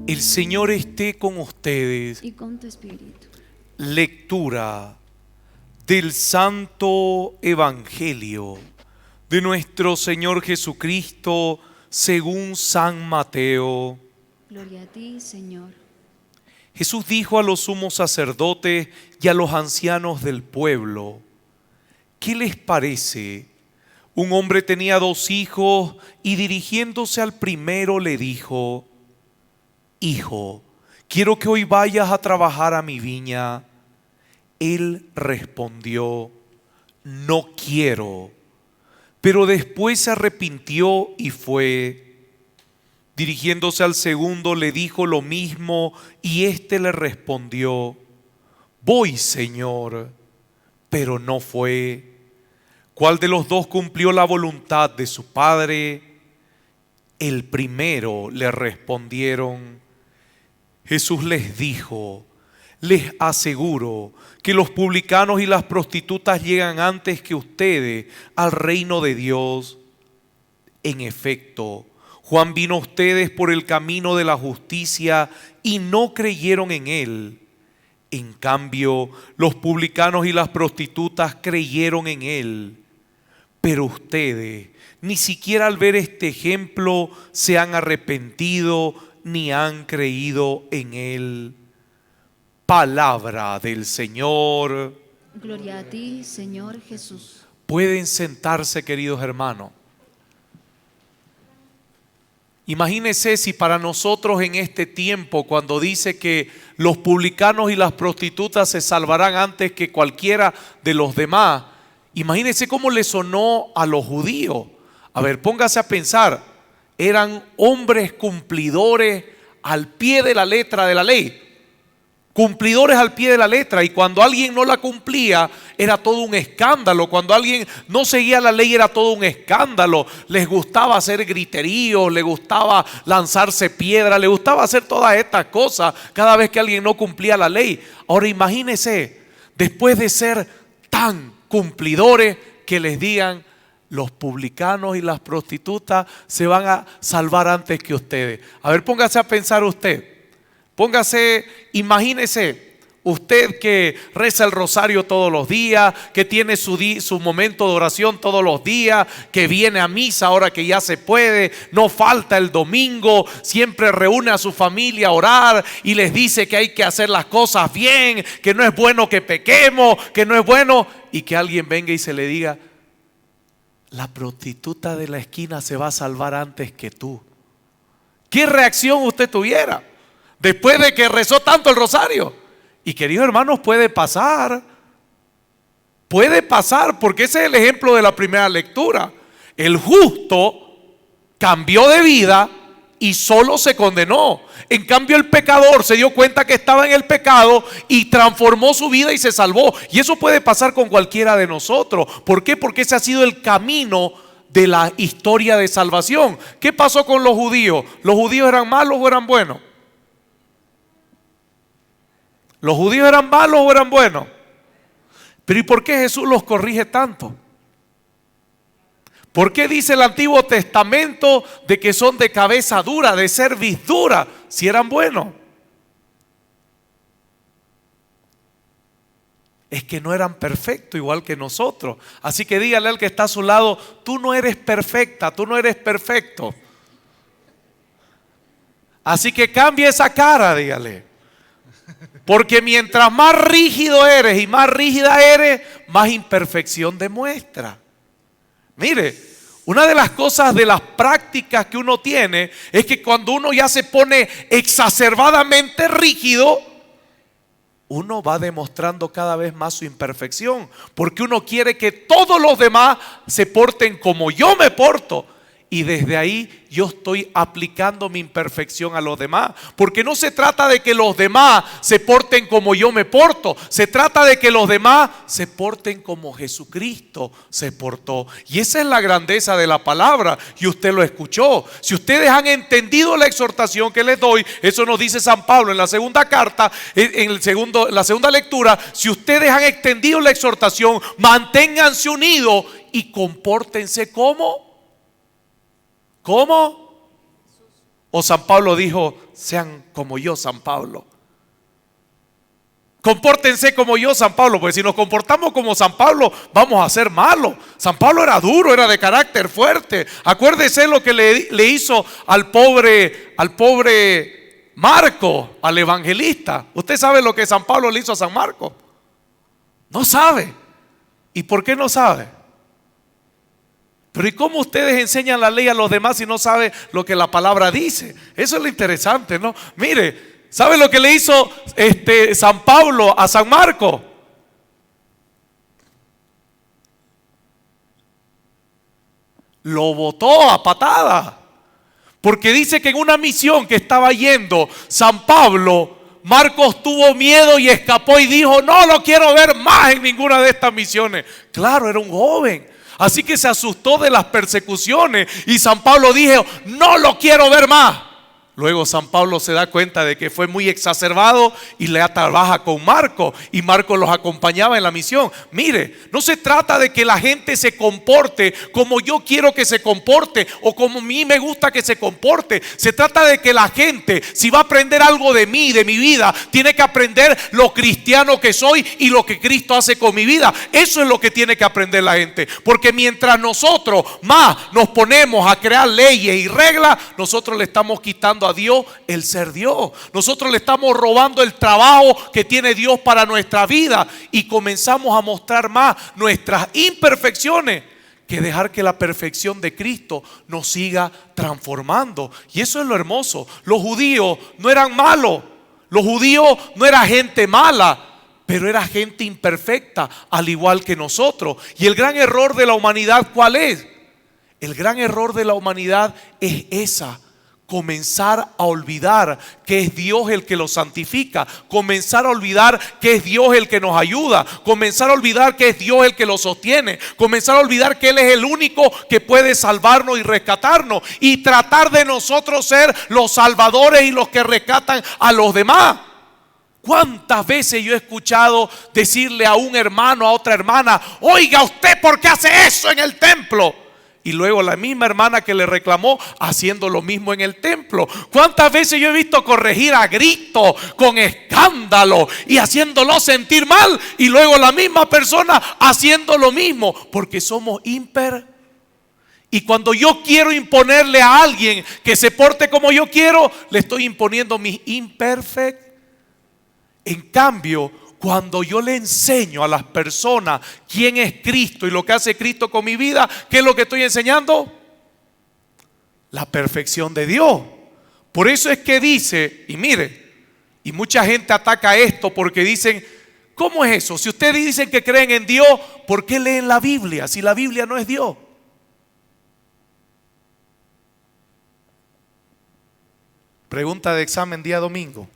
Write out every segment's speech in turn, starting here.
El Señor esté con ustedes. y con tu espíritu. Lectura del Santo Evangelio de nuestro Señor Jesucristo según San Mateo. Gloria a ti, Señor. Jesús dijo a los sumos sacerdotes y a los ancianos del pueblo: ¿qué les parece? Un hombre tenía 2 hijos y dirigiéndose al primero le dijo: Hijo, quiero que hoy vayas a trabajar a mi viña. Él respondió: no quiero. Pero después se arrepintió y fue. Dirigiéndose al segundo le dijo lo mismo y éste le respondió: voy, Señor. Pero no fue. ¿Cuál de los 2 cumplió la voluntad de su padre? El primero, le respondieron. Jesús les dijo: les aseguro que los publicanos y las prostitutas llegan antes que ustedes al reino de Dios. En efecto, Juan vino a ustedes por el camino de la justicia y no creyeron en él. En cambio, los publicanos y las prostitutas creyeron en él. Pero ustedes, ni siquiera al ver este ejemplo, se han arrepentido ni han creído en él. Palabra del Señor. Gloria a ti, Señor Jesús. Pueden sentarse, queridos hermanos. Imagínense si para nosotros en este tiempo, cuando dice que los publicanos y las prostitutas se salvarán antes que cualquiera de los demás, imagínense cómo le sonó a los judíos. A ver, póngase a pensar, eran hombres cumplidores al pie de la letra de la ley. Cumplidores al pie de la letra, y cuando alguien no la cumplía era todo un escándalo. Cuando alguien no seguía la ley era todo un escándalo. Les gustaba hacer griteríos, les gustaba lanzarse piedras, les gustaba hacer todas estas cosas cada vez que alguien no cumplía la ley. Ahora imagínense, después de ser tan cumplidores, que les digan: los publicanos y las prostitutas se van a salvar antes que ustedes. A ver, póngase a pensar usted. Póngase, imagínese usted que reza el rosario todos los días, que tiene su momento de oración todos los días, que viene a misa ahora que ya se puede, no falta el domingo, siempre reúne a su familia a orar y les dice que hay que hacer las cosas bien, que no es bueno que pequemos, que no es bueno, y que alguien venga y se le diga: la prostituta de la esquina se va a salvar antes que tú. ¿Qué reacción usted tuviera después de que rezó tanto el rosario? Y queridos hermanos, puede pasar, porque ese es el ejemplo de la primera lectura. El justo cambió de vida y solo se condenó. En cambio, el pecador se dio cuenta que estaba en el pecado y transformó su vida y se salvó. Y eso puede pasar con cualquiera de nosotros. ¿Por qué? Porque ese ha sido el camino de la historia de salvación. ¿Qué pasó con los judíos? ¿Los judíos eran malos o eran buenos? ¿Los judíos eran malos o eran buenos? Pero ¿y por qué Jesús los corrige tanto? ¿Por qué dice el Antiguo Testamento de que son de cabeza dura, de cerviz dura, si eran buenos? Es que no eran perfectos igual que nosotros. Así que dígale al que está a su lado: tú no eres perfecta, tú no eres perfecto. Así que cambie esa cara, dígale. Porque mientras más rígido eres y más rígida eres, más imperfección demuestra. Mire, una de las cosas, de las prácticas que uno tiene, es que cuando uno ya se pone exacerbadamente rígido, uno va demostrando cada vez más su imperfección, porque uno quiere que todos los demás se porten como yo me porto. Y desde ahí yo estoy aplicando mi imperfección a los demás. Porque no se trata de que los demás se porten como yo me porto. Se trata de que los demás se porten como Jesucristo se portó. Y esa es la grandeza de la palabra. Y usted lo escuchó. Si ustedes han entendido la exhortación que les doy, eso nos dice San Pablo en la segunda carta, la segunda lectura. Si ustedes han entendido la exhortación, manténganse unidos y compórtense como... ¿Cómo? ¿O San Pablo dijo, sean como yo, San Pablo? Compórtense como yo, San Pablo, porque si nos comportamos como San Pablo, vamos a ser malos. San Pablo era duro, era de carácter fuerte. Acuérdese lo que le hizo al pobre Marco, al evangelista. ¿Usted sabe lo que San Pablo le hizo a San Marco? No sabe. ¿Y por qué no sabe? Pero ¿y cómo ustedes enseñan la ley a los demás si no saben lo que la palabra dice? Eso es lo interesante, ¿no? Mire, ¿sabe lo que le hizo San Pablo a San Marco? Lo botó a patada. Porque dice que en una misión que estaba yendo San Pablo, Marcos tuvo miedo y escapó y dijo, no lo quiero ver más en ninguna de estas misiones. Claro, era un joven. Así que se asustó de las persecuciones y San Pablo dijo, no lo quiero ver más. Luego San Pablo se da cuenta de que fue muy exacerbado y le trabaja con Marco, y Marco los acompañaba en la misión. Mire, no se trata de que la gente se comporte como yo quiero que se comporte o como a mí me gusta que se comporte. Se trata de que la gente, si va a aprender algo de mí, de mi vida, tiene que aprender lo cristiano que soy y lo que Cristo hace con mi vida. Eso es lo que tiene que aprender la gente, porque mientras nosotros más nos ponemos a crear leyes y reglas, nosotros le estamos quitando a Dios el ser Dios. Nosotros le estamos robando el trabajo que tiene Dios para nuestra vida y comenzamos a mostrar más nuestras imperfecciones que dejar que la perfección de Cristo nos siga transformando. Y eso es lo hermoso. Los judíos no eran malos, los judíos no era gente mala, pero era gente imperfecta, al igual que nosotros. Y el gran error de la humanidad, ¿cuál es? El gran error de la humanidad es comenzar a olvidar que es Dios el que los santifica, comenzar a olvidar que es Dios el que nos ayuda, comenzar a olvidar que es Dios el que los sostiene, comenzar a olvidar que Él es el único que puede salvarnos y rescatarnos, y tratar de nosotros ser los salvadores y los que rescatan a los demás. ¿Cuántas veces yo he escuchado decirle a un hermano, a otra hermana, oiga, ¿usted por qué hace eso en el templo? Y luego la misma hermana que le reclamó haciendo lo mismo en el templo. ¿Cuántas veces yo he visto corregir a gritos, con escándalo y haciéndolo sentir mal? Y luego la misma persona haciendo lo mismo, porque somos imperfectos. Y cuando yo quiero imponerle a alguien que se porte como yo quiero, le estoy imponiendo mis imperfectos. En cambio, cuando yo le enseño a las personas quién es Cristo y lo que hace Cristo con mi vida, ¿qué es lo que estoy enseñando? La perfección de Dios. Por eso es que dice, y mire, y mucha gente ataca esto porque dicen, ¿cómo es eso? Si ustedes dicen que creen en Dios, ¿por qué leen la Biblia si la Biblia no es Dios? Pregunta de examen día domingo.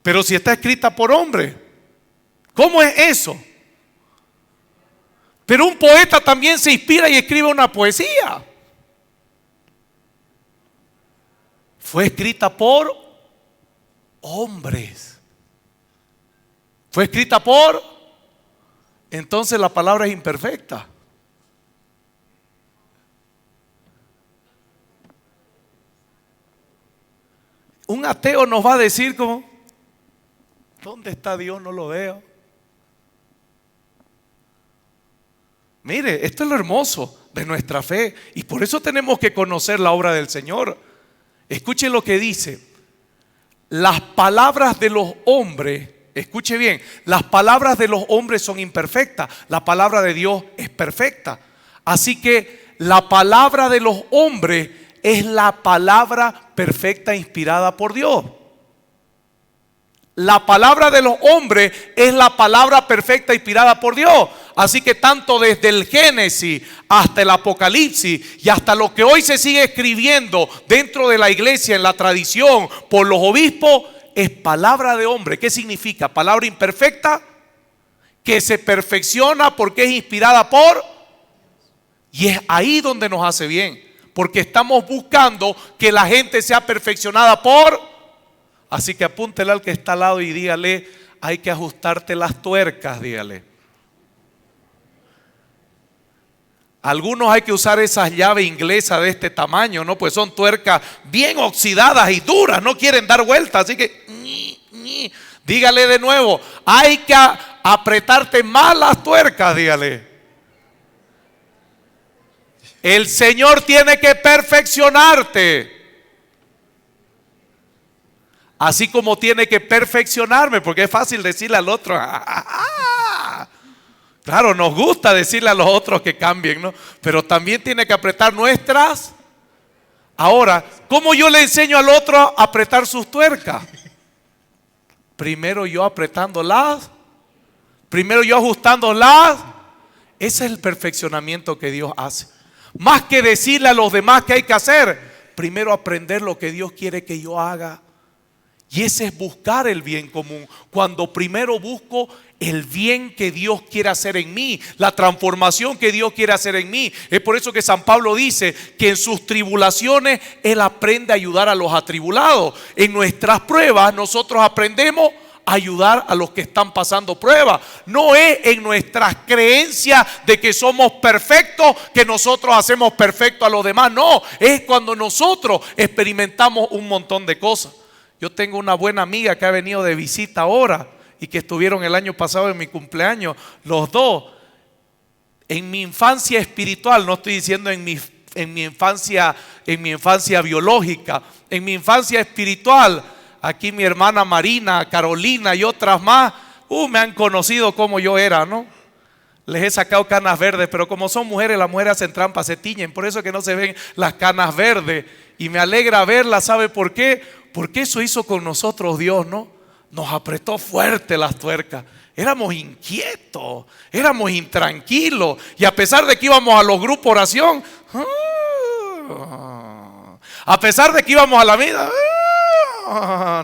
Pero si está escrita por hombre, ¿cómo es eso? Pero un poeta también se inspira y escribe una poesía. Fue escrita por hombres. Fue escrita por... Entonces la palabra es imperfecta. Un ateo nos va a decir como... ¿Dónde está Dios? No lo veo. Mire, esto es lo hermoso de nuestra fe, y por eso tenemos que conocer la obra del Señor. Escuche lo que dice. Las palabras de los hombres, escuche bien, las palabras de los hombres son imperfectas, la palabra de Dios es perfecta. Así que la palabra de los hombres es la palabra perfecta inspirada por Dios. La palabra de los hombres es la palabra perfecta inspirada por Dios. Así que tanto desde el Génesis hasta el Apocalipsis y hasta lo que hoy se sigue escribiendo dentro de la iglesia en la tradición por los obispos, es palabra de hombre. ¿Qué significa? Palabra imperfecta que se perfecciona porque es inspirada por... Y es ahí donde nos hace bien, porque estamos buscando que la gente sea perfeccionada por... Así que apúntele al que está al lado y dígale, hay que ajustarte las tuercas, dígale. Algunos hay que usar esas llaves inglesas de este tamaño, ¿no? Pues son tuercas bien oxidadas y duras, no quieren dar vuelta, así que dígale de nuevo, hay que apretarte más las tuercas, dígale. El Señor tiene que perfeccionarte, así como tiene que perfeccionarme, porque es fácil decirle al otro, claro, nos gusta decirle a los otros que cambien, ¿no? Pero también tiene que apretar nuestras. Ahora, ¿cómo yo le enseño al otro a apretar sus tuercas? Primero yo apretándolas, primero yo ajustándolas. Ese es el perfeccionamiento que Dios hace. Más que decirle a los demás qué hay que hacer, primero aprender lo que Dios quiere que yo haga. Y ese es buscar el bien común. Cuando primero busco el bien que Dios quiere hacer en mí, la transformación que Dios quiere hacer en mí. Es por eso que San Pablo dice que en sus tribulaciones Él aprende a ayudar a los atribulados. En nuestras pruebas nosotros aprendemos a ayudar a los que están pasando pruebas. No es en nuestras creencias de que somos perfectos que nosotros hacemos perfecto a los demás. No, es cuando nosotros experimentamos un montón de cosas. Yo tengo una buena amiga que ha venido de visita ahora y que estuvieron el año pasado en mi cumpleaños, los dos. En mi infancia espiritual, no estoy diciendo en mi infancia biológica, en mi infancia espiritual, aquí mi hermana Marina, Carolina y otras más, me han conocido como yo era, ¿no? Les he sacado canas verdes, pero como son mujeres, las mujeres hacen trampas, se tiñen, por eso que no se ven las canas verdes. Y me alegra verlas, ¿sabe por qué? Porque eso hizo con nosotros Dios, ¿no? Nos apretó fuerte las tuercas. Éramos inquietos, éramos intranquilos. Y a pesar de que íbamos a los grupos de oración, a pesar de que íbamos a la misa,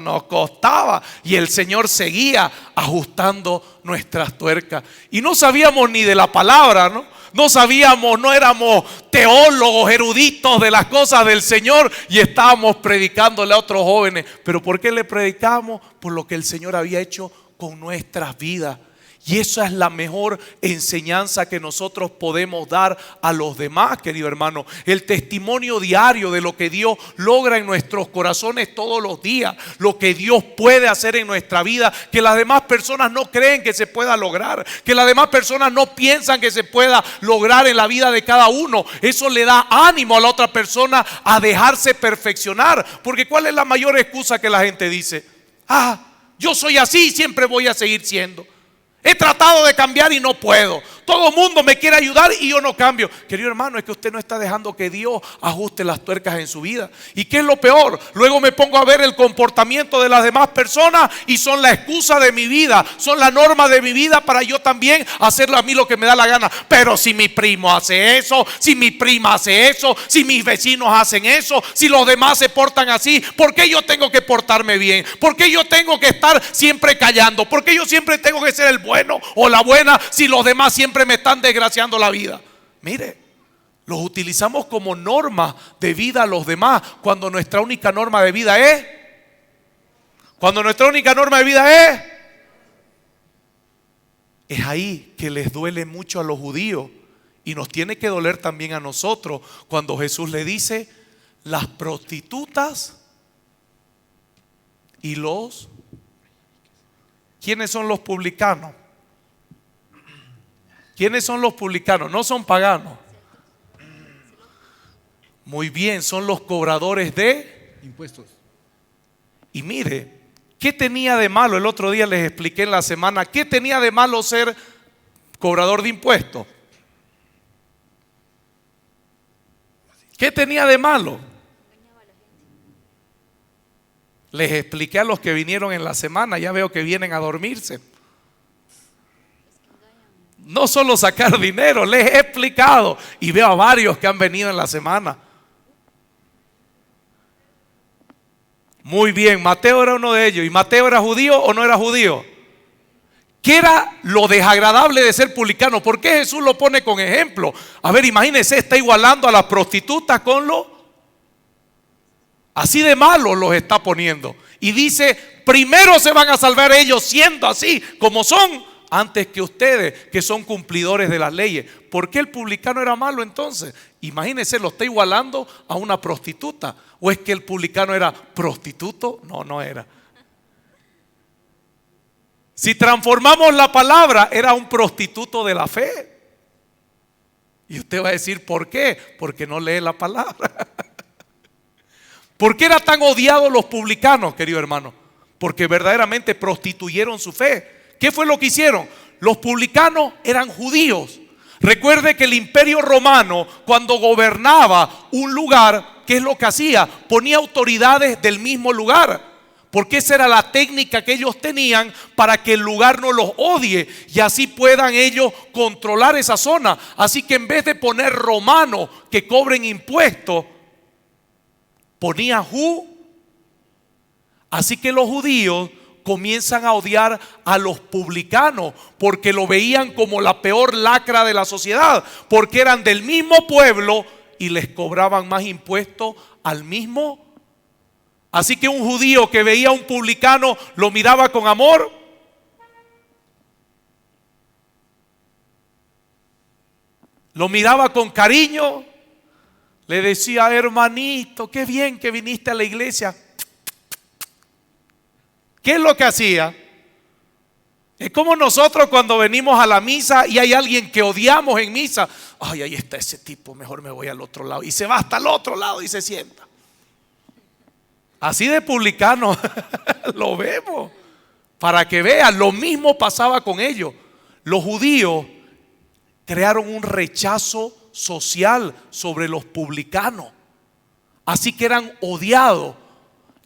nos costaba. Y el Señor seguía ajustando nuestras tuercas. Y no sabíamos ni de la palabra, ¿no? No sabíamos, no éramos teólogos, eruditos de las cosas del Señor y estábamos predicándole a otros jóvenes. ¿Pero por qué le predicamos? Por lo que el Señor había hecho con nuestras vidas. Y esa es la mejor enseñanza que nosotros podemos dar a los demás, querido hermano. El testimonio diario de lo que Dios logra en nuestros corazones todos los días. Lo que Dios puede hacer en nuestra vida, que las demás personas no creen que se pueda lograr, que las demás personas no piensan que se pueda lograr en la vida de cada uno. Eso le da ánimo a la otra persona a dejarse perfeccionar. Porque ¿cuál es la mayor excusa que la gente dice? Yo soy así y siempre voy a seguir siendo. He tratado de cambiar y no puedo. Todo el mundo me quiere ayudar y yo no cambio. Querido hermano, es que usted no está dejando que Dios ajuste las tuercas en su vida. ¿Y qué es lo peor? Luego me pongo a ver el comportamiento de las demás personas y son la excusa de mi vida, son la norma de mi vida para yo también hacerlo a mí lo que me da la gana. Pero si mi primo hace eso, si mi prima hace eso, si mis vecinos hacen eso, si los demás se portan así, ¿por qué yo tengo que portarme bien? ¿Por qué yo tengo que estar siempre callando? ¿Por qué yo siempre tengo que ser el bueno o la buena si los demás siempre me están desgraciando la vida? Mire, los utilizamos como norma de vida a los demás cuando nuestra única norma de vida es ahí que les duele mucho a los judíos y nos tiene que doler también a nosotros cuando Jesús le dice las prostitutas y los... ¿Quiénes son los publicanos? ¿Quiénes son los publicanos? No son paganos. Muy bien, son los cobradores de impuestos. Y mire, ¿qué tenía de malo? El otro día les expliqué en la semana, ¿qué tenía de malo ser cobrador de impuestos? ¿Qué tenía de malo? Les expliqué a los que vinieron en la semana, ya veo que vienen a dormirse. No solo sacar dinero, les he explicado y veo a varios que han venido en la semana. Muy bien, Mateo era uno de ellos. ¿Y Mateo era judío o no era judío? ¿Qué era lo desagradable de ser publicano? ¿Por qué Jesús lo pone con ejemplo? A ver, imagínense, está igualando a las prostitutas con así de malo los está poniendo. Y dice, primero se van a salvar ellos siendo así como son, antes que ustedes, que son cumplidores de las leyes. ¿Por qué el publicano era malo entonces? Imagínense, lo está igualando a una prostituta. ¿O es que el publicano era prostituto? No, no era. Si transformamos la palabra, era un prostituto de la fe. Y usted va a decir, ¿por qué? Porque no lee la palabra. ¿Por qué eran tan odiados los publicanos, querido hermano? Porque verdaderamente prostituyeron su fe. ¿Qué fue lo que hicieron? Los publicanos eran judíos. Recuerde que el Imperio Romano, cuando gobernaba un lugar, ¿qué es lo que hacía? Ponía autoridades del mismo lugar. Porque esa era la técnica que ellos tenían para que el lugar no los odie y así puedan ellos controlar esa zona. Así que en vez de poner romanos que cobren impuestos, ponía Así que los judíos comienzan a odiar a los publicanos porque lo veían como la peor lacra de la sociedad, porque eran del mismo pueblo y les cobraban más impuestos al mismo. Así que un judío que veía a un publicano lo miraba con amor. Lo miraba con cariño. Le decía, hermanito, qué bien que viniste a la iglesia. ¿Qué es lo que hacía? Es como nosotros cuando venimos a la misa y hay alguien que odiamos en misa. Ay, ahí está ese tipo, mejor me voy al otro lado. Y se va hasta el otro lado y se sienta. Así de publicano lo vemos. Para que vean, lo mismo pasaba con ellos. Los judíos crearon un rechazo social sobre los publicanos. Así que eran odiados.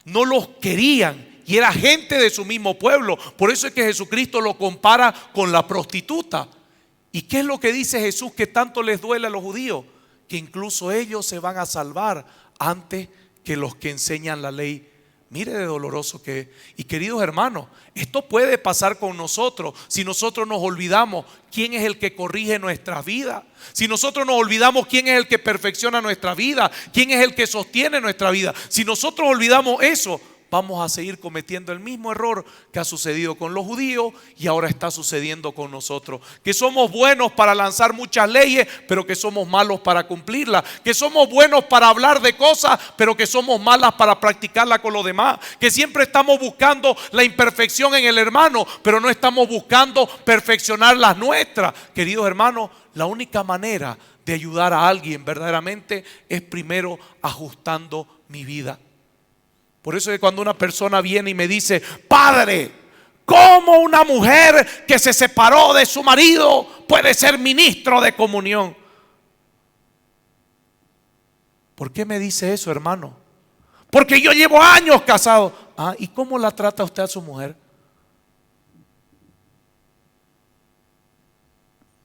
No los querían. Y era gente de su mismo pueblo. Por eso es que Jesucristo lo compara con la prostituta. ¿Y qué es lo que dice Jesús que tanto les duele a los judíos? Que incluso ellos se van a salvar antes que los que enseñan la ley. Mire de doloroso que es. Y queridos hermanos, esto puede pasar con nosotros si nosotros nos olvidamos quién es el que corrige nuestras vidas. Si nosotros nos olvidamos quién es el que perfecciona nuestra vida, quién es el que sostiene nuestra vida. Si nosotros olvidamos eso, vamos a seguir cometiendo el mismo error que ha sucedido con los judíos y ahora está sucediendo con nosotros. Que somos buenos para lanzar muchas leyes, pero que somos malos para cumplirlas. Que somos buenos para hablar de cosas, pero que somos malas para practicarlas con los demás. Que siempre estamos buscando la imperfección en el hermano, pero no estamos buscando perfeccionar las nuestras. Queridos hermanos, la única manera de ayudar a alguien verdaderamente es primero ajustando mi vida. Por eso es que cuando una persona viene y me dice, padre, ¿cómo una mujer que se separó de su marido puede ser ministro de comunión? ¿Por qué me dice eso, hermano? Porque yo llevo años casado. ¿Y cómo la trata usted a su mujer?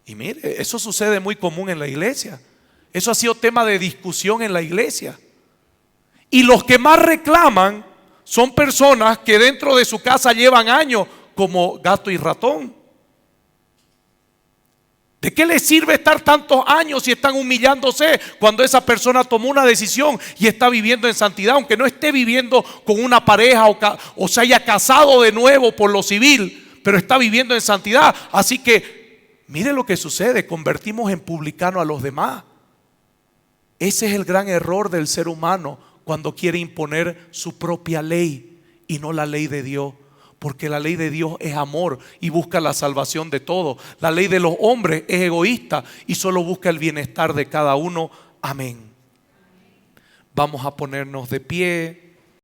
Y mire, eso sucede muy común en la iglesia. Eso ha sido tema de discusión en la iglesia. Y los que más reclaman son personas que dentro de su casa llevan años como gato y ratón. ¿De qué les sirve estar tantos años si están humillándose cuando esa persona tomó una decisión y está viviendo en santidad? Aunque no esté viviendo con una pareja o se haya casado de nuevo por lo civil, pero está viviendo en santidad. Así que mire lo que sucede, convertimos en publicano a los demás. Ese es el gran error del ser humano cuando quiere imponer su propia ley y no la ley de Dios. Porque la ley de Dios es amor y busca la salvación de todos. La ley de los hombres es egoísta y solo busca el bienestar de cada uno. Amén. Vamos a ponernos de pie.